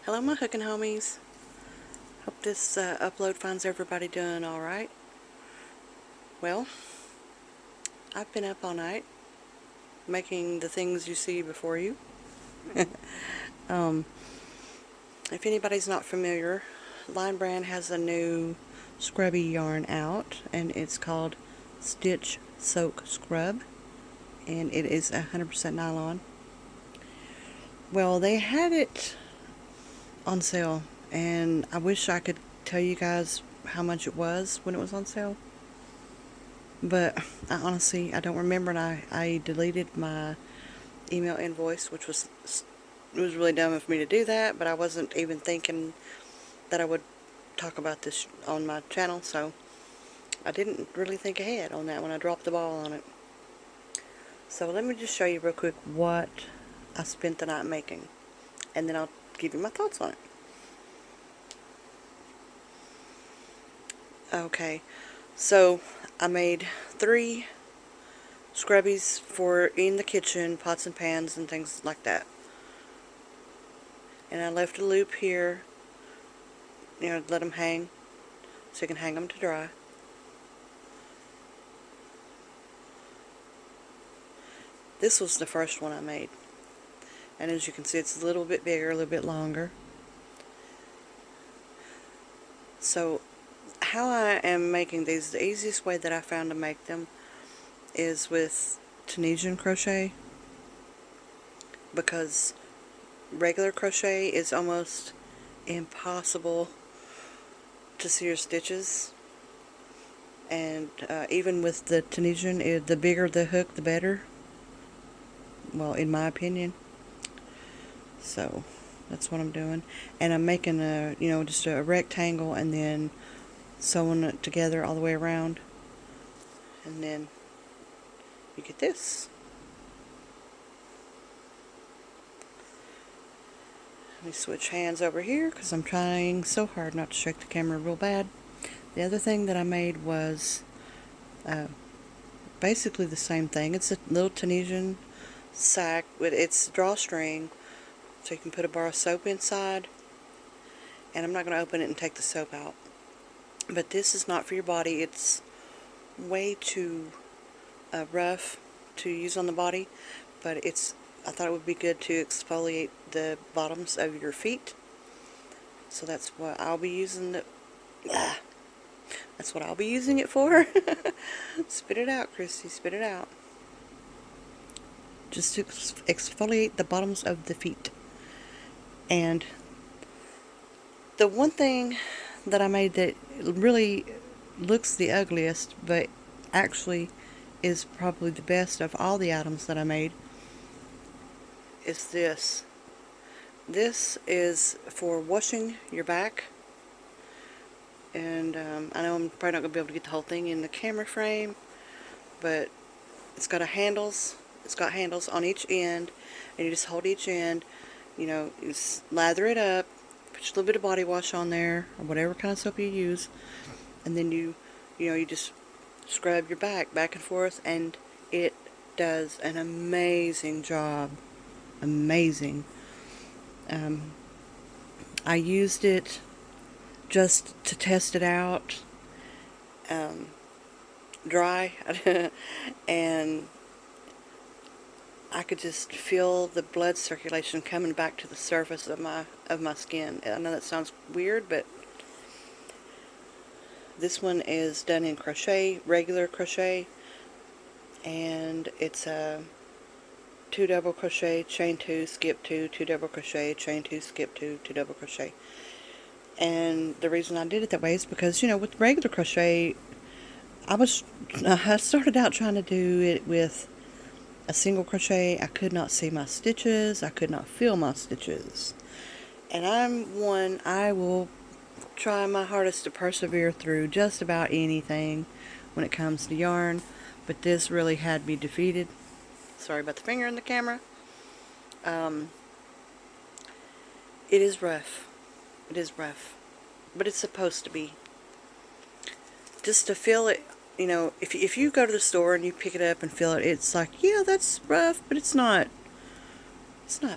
Hello my hooking homies. Hope this upload finds everybody doing alright. Well, I've been up all night making the things you see before you. If anybody's not familiar, Line Brand has a new scrubby yarn out, and it's called Stitch Soak Scrub, and it is 100% nylon. Well, they had it on sale, and I wish I could tell you guys how much it was when it was on sale, but I don't remember, and I deleted my email invoice, which was really dumb of me to do that, but I wasn't even thinking that I would talk about this on my channel, so I didn't really think ahead on that when I dropped the ball on it. So let me just show you real quick what I spent the night making, and then I'll give you my thoughts on it. Okay, so I made 3 scrubbies for in the kitchen, pots and pans and things like that. And I left a loop here, let them hang, so you can hang them to dry. This was the first one I made, and as you can see, it's a little bit bigger, a little bit longer. So how I am making these, the easiest way that I found to make them is with Tunisian crochet, because regular crochet is almost impossible to see your stitches, and even with the Tunisian, the bigger the hook the better, well, in my opinion. So that's what I'm doing, and I'm making a just a rectangle and then sewing it together all the way around, and then you get this. Let me switch hands over here because I'm trying so hard not to shake the camera real bad. The other thing that I made was basically the same thing. It's a little Tunisian sack with its drawstring, so you can put a bar of soap inside. And I'm not going to open it and take the soap out. But this is not for your body. It's way too rough to use on the body, but I thought it would be good to exfoliate the bottoms of your feet. So that's what I'll be using that's what I'll be using it for. Spit it out, Christy, spit it out. Just to exfoliate the bottoms of the feet. And the one thing that I made that really looks the ugliest, but actually is probably the best of all the items that I made, is this. This is for washing your back, and I know I'm probably not going to be able to get the whole thing in the camera frame, but it's got handles on each end, and you just hold each end, you lather it up, put a little bit of body wash on there, or whatever kind of soap you use, and then you just scrub your back and forth, and it does an amazing job. Amazing. I used it just to test it out dry and I could just feel the blood circulation coming back to the surface of my skin. I know that sounds weird, but this one is done in crochet, regular crochet, and it's a 2 double crochet, chain 2, skip 2, 2 double crochet, chain 2, skip 2, 2 double crochet. And the reason I did it that way is because, with regular crochet, I started out trying to do it with a single crochet. I could not see my stitches. I could not feel my stitches. And I will try my hardest to persevere through just about anything when it comes to yarn, but this really had me defeated. Sorry about the finger in the camera. It is rough. It is rough. But it's supposed to be. Just to feel it, if you go to the store and you pick it up and feel it, it's like, yeah, that's rough, but it's not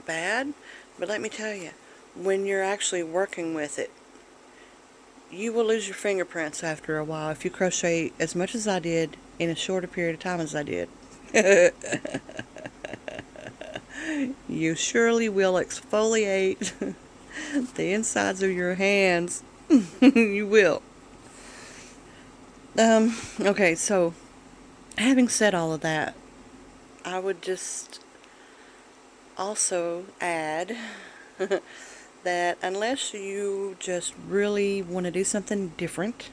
bad. But let me tell you, when you're actually working with it, you will lose your fingerprints after a while if you crochet as much as I did in as short a period of time as I did. You surely will exfoliate the insides of your hands. You will. Okay, so having said all of that, I would just also add that unless you just really want to do something different,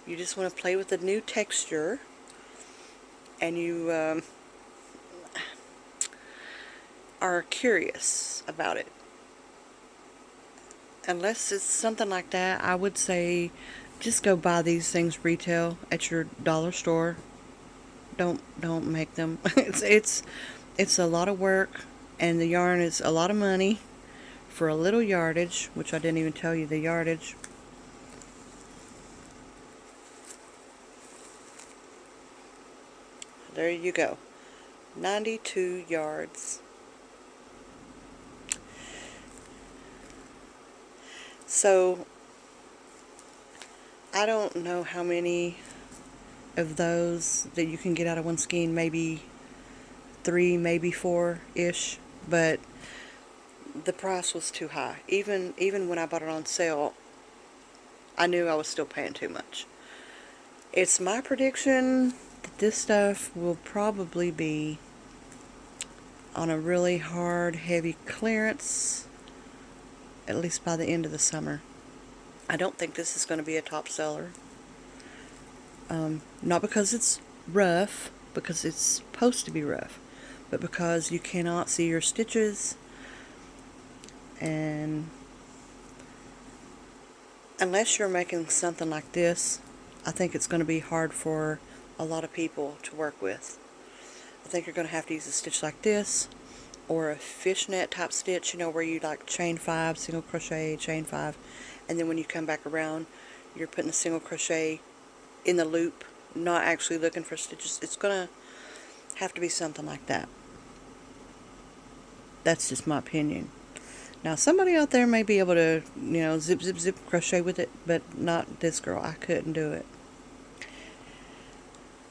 you just want to play with a new texture, and you are curious about it, unless it's something like that, I would say just go buy these things retail at your dollar store. Don't make them. It's a lot of work, and the yarn is a lot of money for a little yardage, which I didn't even tell you the yardage. There you go. 92 yards. So I don't know how many of those that you can get out of one skein, maybe 3, maybe 4-ish, but the price was too high. Even when I bought it on sale, I knew I was still paying too much. It's my prediction that this stuff will probably be on a really hard, heavy clearance, at least by the end of the summer. I don't think this is going to be a top seller. Not because it's rough, because it's supposed to be rough, but because you cannot see your stitches, and unless you're making something like this, I think it's going to be hard for a lot of people to work with. I think you're going to have to use a stitch like this, or a fishnet type stitch, you know, where you like chain 5, single crochet, chain 5, and then when you come back around, you're putting a single crochet in the loop, not actually looking for stitches. It's going to have to be something like that. That's just my opinion. Now, somebody out there may be able to, you know, zip, zip, zip, crochet with it, but not this girl. I couldn't do it.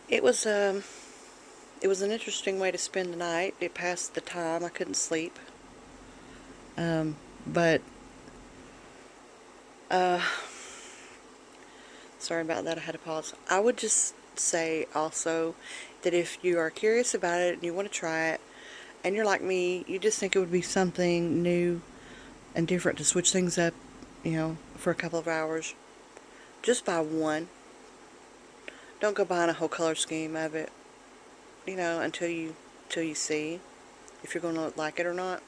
It was an interesting way to spend the night. It passed the time. I couldn't sleep. But sorry about that. I had to pause. I would just say also that if you are curious about it and you want to try it, and you're like me, you just think it would be something new and different to switch things up, you know, for a couple of hours, just buy one. Don't go buying a whole color scheme of it, you know, until you see if you're going to like it or not.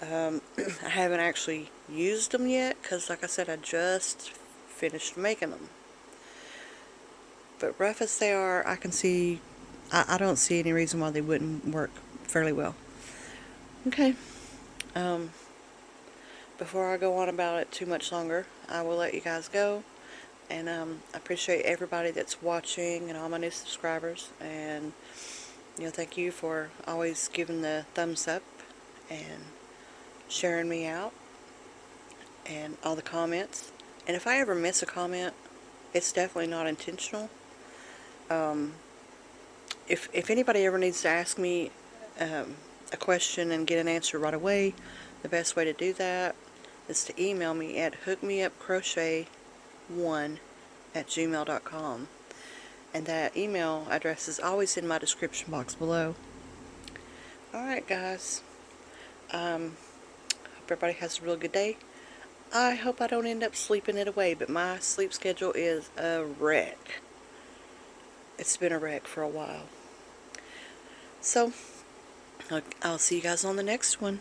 I haven't actually used them yet because, like I said, I just finished making them. But rough as they are, I can see, I don't see any reason why they wouldn't work fairly well. Okay. Before I go on about it too much longer, I will let you guys go. And I appreciate everybody that's watching and all my new subscribers. And, you know, thank you for always giving the thumbs up and sharing me out and all the comments. And if I ever miss a comment, it's definitely not intentional. If anybody ever needs to ask me a question and get an answer right away, the best way to do that is to email me at hookmeupcrochet1@gmail.com, and that email address is always in my description box below. Alright guys, hope everybody has a real good day. I hope I don't end up sleeping it away, but my sleep schedule is a wreck. It's been a wreck for a while. So, I'll see you guys on the next one.